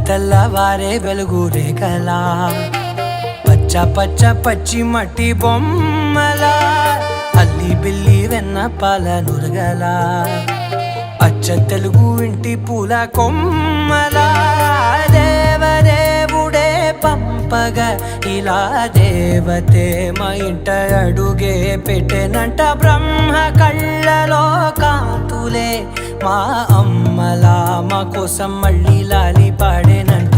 తెల్లవారే వెలుగు రేఖలా పచ్చ పచ్చ పచ్చి మట్టి బొమ్మలా అల్లి బిల్లి వెన్న పాల నురగలా అచ్చ తెలుగు ఇంటి పూల కొమ్మలా దేవదేవుడే పంపగా ఇలా దేవతే మా ఇంట అడుగే పెట్టెనంట బ్రహ్మ కళ్ళలో కాంతులే మా అమ్మలా మా కోసం మళ్ళీ లాలి పాడేనంట.